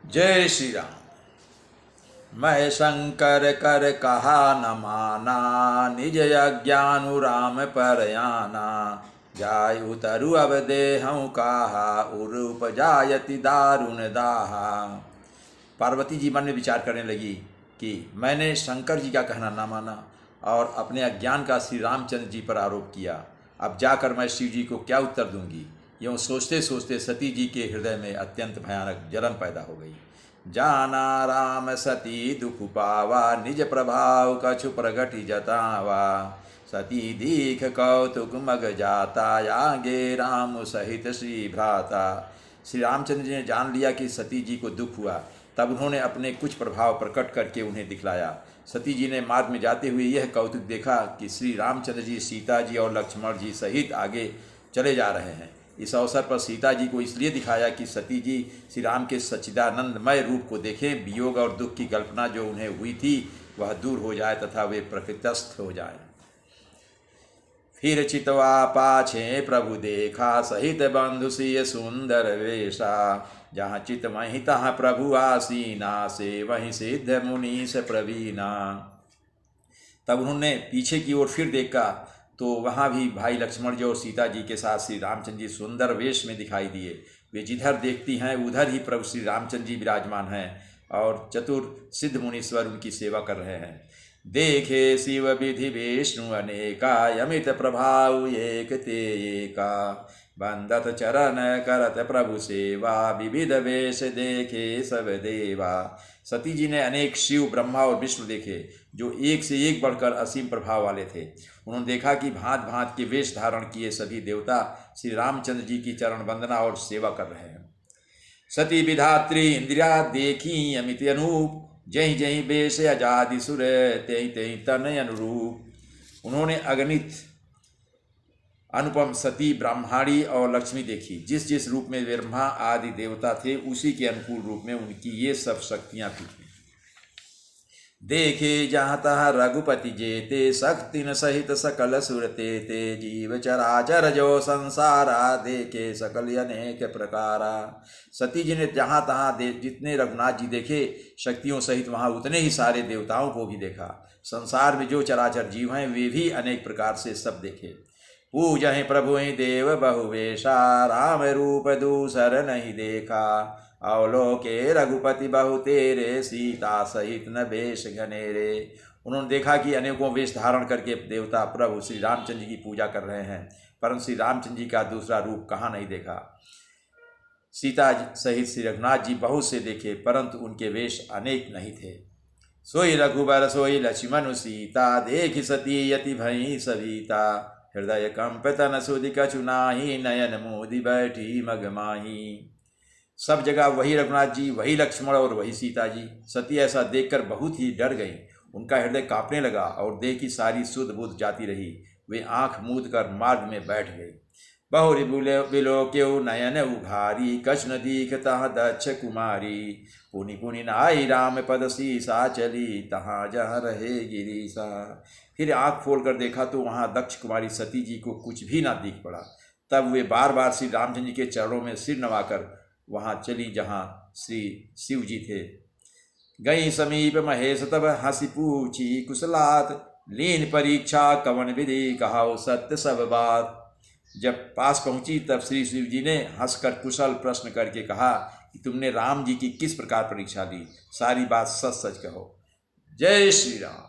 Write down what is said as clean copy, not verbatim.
जय श्री राम। मैं शंकर कर कहा न माना, निज अज्ञानुराम पर आना। जाय उतरु अब देहऊँ कहा, उरूप जायति दारुण दाहा। पार्वती जी मन में विचार करने लगी कि मैंने शंकर जी का कहना न माना और अपने अज्ञान का श्री रामचंद्र जी पर आरोप किया। अब जाकर मैं शिव जी को क्या उत्तर दूंगी। यूँ सोचते सोचते सती जी के हृदय में अत्यंत भयानक जलन पैदा हो गई। जाना राम सती दुख पावा, निज प्रभाव कछु प्रगति जतावा। सती दीख कौतुक मग जाता, आगे राम सहित श्री भ्राता। श्री रामचंद्र जी ने जान लिया कि सती जी को दुख हुआ, तब उन्होंने अपने कुछ प्रभाव प्रकट करके उन्हें दिखलाया। सती जी ने मार्ग में जाते हुए यह कौतुक देखा कि श्री रामचंद्र जी सीता जी और लक्ष्मण जी सहित आगे चले जा रहे हैं। इस अवसर पर सीता जी को इसलिए दिखाया कि सती जी श्री राम के सच्चिदानंदमय रूप को देखें, वियोग और दुख की कल्पना जो उन्हें हुई थी वह दूर हो जाए तथा वे प्रकृतस्थ हो जाए। फिर चितवा पाछे प्रभु देखा, सहित बंधु सिय सुंदर वेशा। जहाँ चित वहीं तहाँ प्रभु आसीना, से वहीं सिद्ध मुनीश प्रवीणा। तब उन्होंने पीछे की ओर फिर देखा तो वहाँ भी भाई लक्ष्मण जी और सीता जी के साथ श्री रामचंद्र जी सुंदर वेश में दिखाई दिए। वे जिधर देखती हैं उधर ही प्रभु श्री रामचंद्र जी विराजमान हैं और चतुर सिद्ध मुनीश्वर उनकी सेवा कर रहे हैं। देखे शिव विधि विष्णु अनेका, यमित प्रभाव एक ते एका। बंदत चरण करत प्रभु सेवा, विविध वेश देखे सब देवा। सती जी ने अनेक शिव ब्रह्मा और विष्णु देखे जो एक से एक बढ़कर असीम प्रभाव वाले थे। उन्होंने देखा कि भांत भांत के वेश धारण किए सभी देवता श्री रामचंद्र जी की चरण वंदना और सेवा कर रहे हैं। सती विधात्री इंदिरा देखी अमित अनूप, जहीं जहीं बेश अजादि सुर, तेहि तेहि तन अनुरूप। उन्होंने अगणित अनुपम सती ब्राह्मणी और लक्ष्मी देखी। जिस जिस रूप में ब्रह्मा आदि देवता थे उसी के अनुकूल रूप में उनकी ये सब शक्तियाँ भी थी। देखे जहाँ तहाँ रघुपति जेते, शक्ति न सहित सकल सुरते ते। जीव चराचर जो संसारा, देखे सकल अनेक प्रकारा। सती जी ने जहाँ तहाँ जितने रघुनाथ जी देखे शक्तियों सहित, वहाँ उतने ही सारे देवताओं को भी देखा। संसार में जो चराचर जीव हैं वे भी अनेक प्रकार से सब देखे। पूजहि प्रभु देव बहुवेशा, राम रूप दूसर नहीं देखा। अवलोके रघुपति बहु तेरे, सीता सहित न वेश घनेरे। उन्होंने देखा कि अनेकों वेश धारण करके देवता प्रभु श्री रामचंद्र जी की पूजा कर रहे हैं, परंतु श्री रामचंद्र जी का दूसरा रूप कहाँ नहीं देखा। सीता सहित श्री रघुनाथ जी बहुत से देखे, परंतु उनके वेश अनेक नहीं थे। सोई रघुबर सोई लक्ष्मण सीता, देख सती यति भई सविता। हृदय कंपित न सुधि कछु नाही, नयन मोदी बैठी मगमाही। सब जगह वही रघुनाथ जी, वही लक्ष्मण और वही सीता जी। सती ऐसा देखकर बहुत ही डर गई। उनका हृदय कांपने लगा और देह की सारी सुध बुध जाती रही। वे आंख मूंद कर मार्ग में बैठ गई। बहुरी बिलोक्यो नयन उघारी, कछ न दीख तहाँ दक्ष कुमारी। पुनि पुनि नाई राम पद सीसा, चली तहाँ जहाँ रहे गिरीसा। फिर आंख खोल कर देखा तो वहाँ दक्ष कुमारी सती जी को कुछ भी ना दिख पड़ा। तब वे बार बार श्री रामचंद्र जी के चरणों में सिर नवाकर वहाँ चली जहाँ श्री शिव जी थे। गई समीप महेश तब हंसी पूछी कुशलात, लीन परीक्षा कवन विधि कहाओ सत्य सब बात। जब पास पहुँची तब श्री शिव जी ने हंसकर कुशल प्रश्न करके कहा कि तुमने राम जी की किस प्रकार परीक्षा ली, सारी बात सच सच कहो। जय श्री राम।